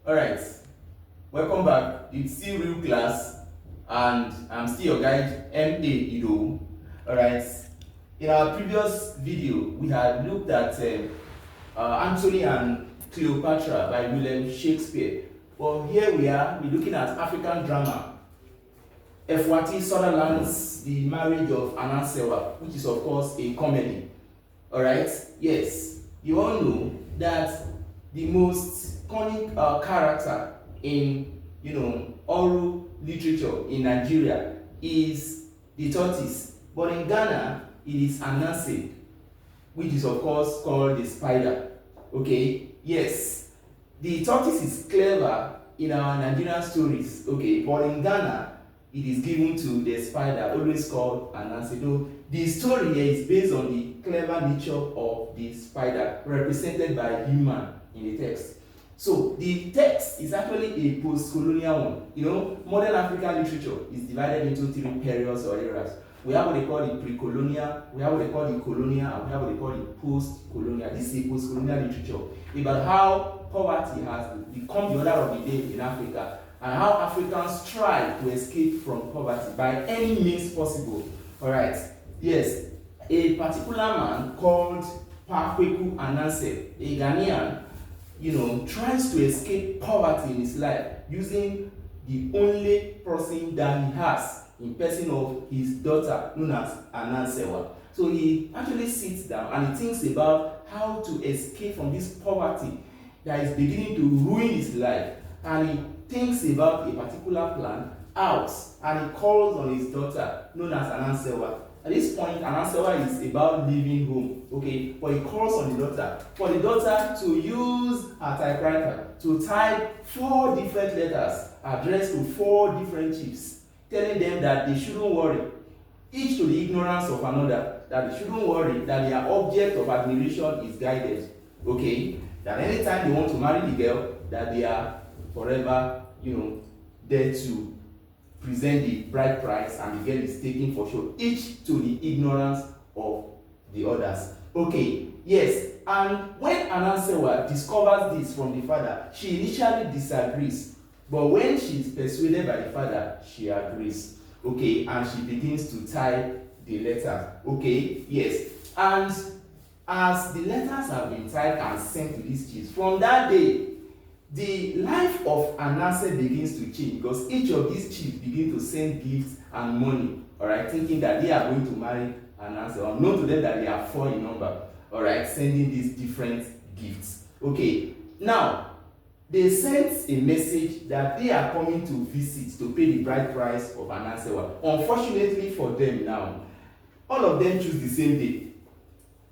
Alright, welcome back. It's still real class, and I'm still your guide, M.A. Ido. Alright, in our previous video, we had looked at Antony and Cleopatra by William Shakespeare. Well, here we are, we're looking at African drama. Efua T. Sutherland's The Marriage of Anansewa, which is of course a comedy. Alright, yes, you all know that the most iconic character in oral literature in Nigeria is the tortoise, but in Ghana it is Ananse, which is of course called the spider. Okay, yes, the tortoise is clever in our Nigerian stories, okay, but in Ghana it is given to the spider, always called Ananse. Though the story here is based on the clever nature of the spider, represented by human in the text. So the text is actually a post-colonial one. You know, modern African literature is divided into three periods or eras. We have what they call the pre-colonial, we have what they call the colonial, and we have what they call the post-colonial. This is a post-colonial literature about how poverty has become the order of the day in Africa, and how Africans try to escape from poverty by any means possible. Alright, yes, a particular man called Ananse, a Ghanaian, tries to escape poverty in his life using the only person that he has in person of his daughter, known as Anansewa. So he actually sits down and he thinks about how to escape from this poverty that is beginning to ruin his life, and he thinks about a particular plan out, and he calls on his daughter, known as Anansewa. At this point, Anansewa is about leaving home, okay? But he calls on the daughter, for the daughter to use her typewriter to type 4 different letters addressed to 4 different chiefs, telling them that they shouldn't worry, each to the ignorance of another, that they shouldn't worry, that their object of admiration is guided, okay? That anytime they want to marry the girl, that they are forever, there to present the bride price, and the girl is taken for sure, each to the ignorance of the others. Okay, yes, and when Anansewa discovers this from the father, she initially disagrees, but when she is persuaded by the father, she agrees. Okay, and she begins to type the letter. Okay, yes, and as the letters have been typed and sent to these chiefs, from that day the life of Ananse begins to change, because each of these chiefs begin to send gifts and money, alright, thinking that they are going to marry Ananse, unknown to them that they are 4 in number, alright, sending these different gifts. Okay, now they sent a message that they are coming to visit to pay the bride price of Anansewa. Unfortunately for them now, all of them choose the same day,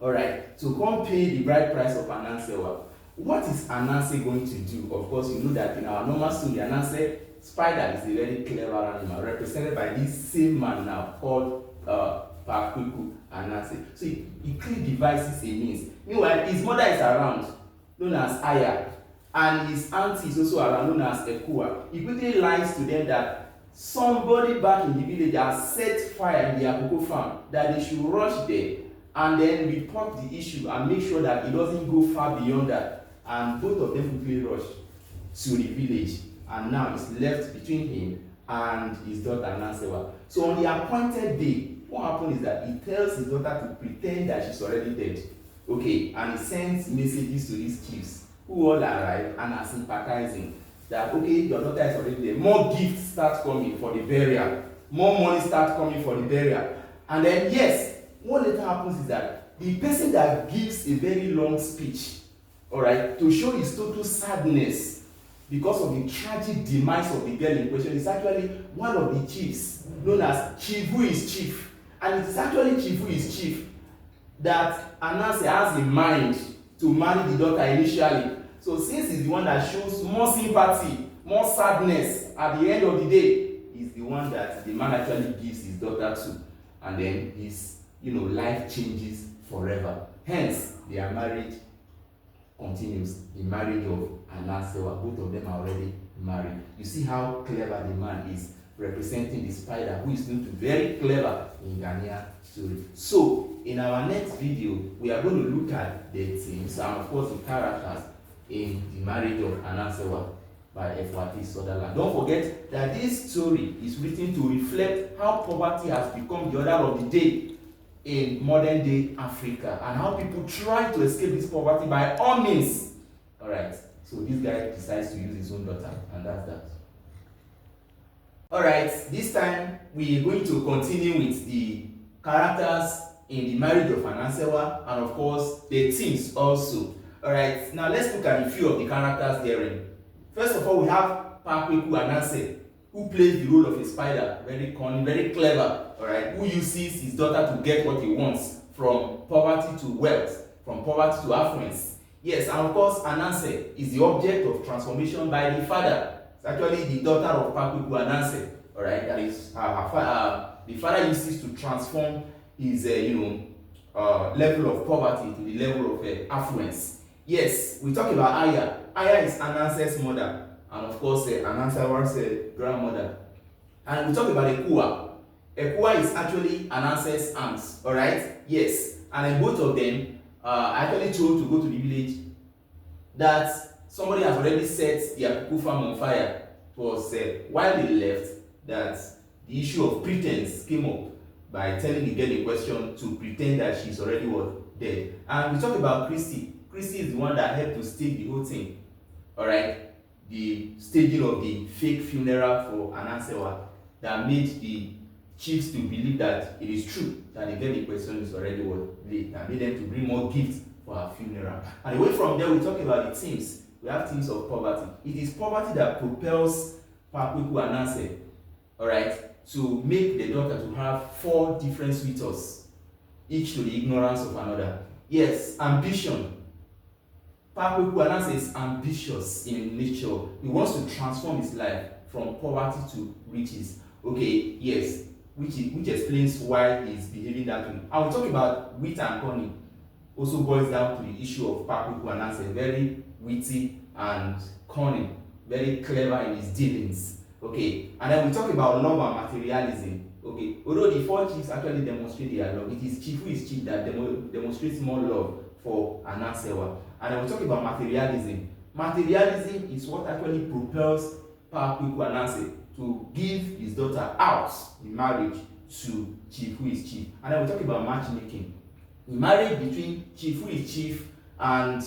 alright, to come pay the bride price of Anansewa. What is Ananse going to do? Of course, you know that in our normal story, Ananse, spider, is a very clever animal, represented by this same man now called Ananse. So he quickly devises a means. Meanwhile, his mother is around, known as Aya, and his auntie is also around, known as Efua. He quickly lies to them that somebody back in the village has set fire in their cocoa farm, that they should rush there and then report the issue and make sure that it doesn't go far beyond that. And both of them quickly rush to the village, and now it's left between him and his daughter Anansewa. So on the appointed day, what happens is that he tells his daughter to pretend that she's already dead. Okay, and he sends messages to these chiefs who all arrive and are sympathizing that, okay, your daughter is already dead. More gifts start coming for the burial. More money starts coming for the burial. And then, yes, what later happens is that the person that gives a very long speech, alright, to show his total sadness because of the tragic demise of the girl in question, is actually one of the chiefs, known as Chief Who is Chief. And it is actually Chief Who is Chief that Ananse has in mind to marry the daughter initially. So since he's the one that shows more sympathy, more sadness at the end of the day, he's the one that the man actually gives his daughter to. And then his life changes forever. Hence, their marriage continues. The marriage of Anansewa, both of them are already married. You see how clever the man is, representing the spider, who is known to be very clever in Ghanaian story. So, in our next video, we are going to look at the themes and of course the characters in the marriage of Anansewa. by Efua T. Sutherland. Don't forget that this story is written to reflect how poverty has become the order of the day in modern day Africa and how people try to escape this poverty by all means. Alright, so this guy decides to use his own daughter, and that's that. Alright, this time we are going to continue with the characters in the Marriage of Anansewa and of course the themes also. Alright, now let's look at a few of the characters therein. First of all, we have Pakweku Ananse, who plays the role of a spider, very cunning, very clever, alright, who uses his daughter to get what he wants from poverty to wealth, from poverty to affluence. Yes, and of course, Ananse is the object of transformation by the father. It's actually the daughter of Pakweku Ananse, alright, that is the father uses to transform his level of poverty to the level of affluence. Yes, we talk about Aya. Aya is Ananse's mother, and of course Anansewa's grandmother. And we talk about Efua. Efua is actually Ananse's aunt, alright? Yes, and then both of them are actually told to go to the village that somebody has already set their cuckoo farm on fire. It was while they left that the issue of pretense came up by telling the girl in question to pretend that she's already dead. And we talk about Christy. Christy is the one that helped to stage the whole thing. Alright? The staging of the fake funeral for Anansewa that made the chiefs to believe that it is true that the girl in question is already late, and made them to bring more gifts for her funeral. And away from there, we talk about the themes. We have themes of poverty. It is poverty that propels Pakweku Ananse, alright, to make the daughter to have 4 different suitors, each to the ignorance of another. Yes, ambition. Pakweku Ananse is ambitious in nature. He wants to transform his life from poverty to riches. Okay, yes, which explains why he's behaving that way. And we talk about wit and cunning. Also boils down to the issue of Pakweku Ananse, very witty and cunning, very clever in his dealings. Okay, and then we talk about love and materialism. Okay, although the 4 chiefs actually demonstrate their love, it is chief who is chief that demonstrates more love for Anansewa. And then we talk about materialism. Materialism is what actually propels Pakweku Ananse to give his daughter out in marriage to chief who is chief. And then we talk about matchmaking. The marriage between chief who is chief and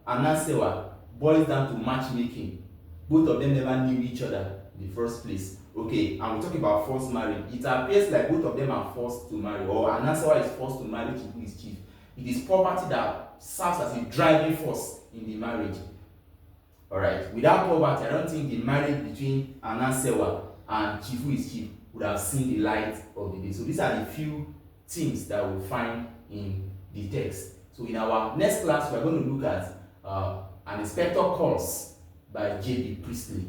Anansewa boils down to matchmaking. Both of them never knew each other in the first place. Okay, and we talk about forced marriage. It appears like both of them are forced to marry, or Anansewa is forced to marry chief who is chief. It is poverty that serves as a driving force in the marriage. Alright, without poverty, I don't think the marriage between Anansewa and chief who is chief would have seen the light of the day. So these are the few things that we'll find in the text. So in our next class, we're going to look at An Inspector Calls by J.B. Priestley.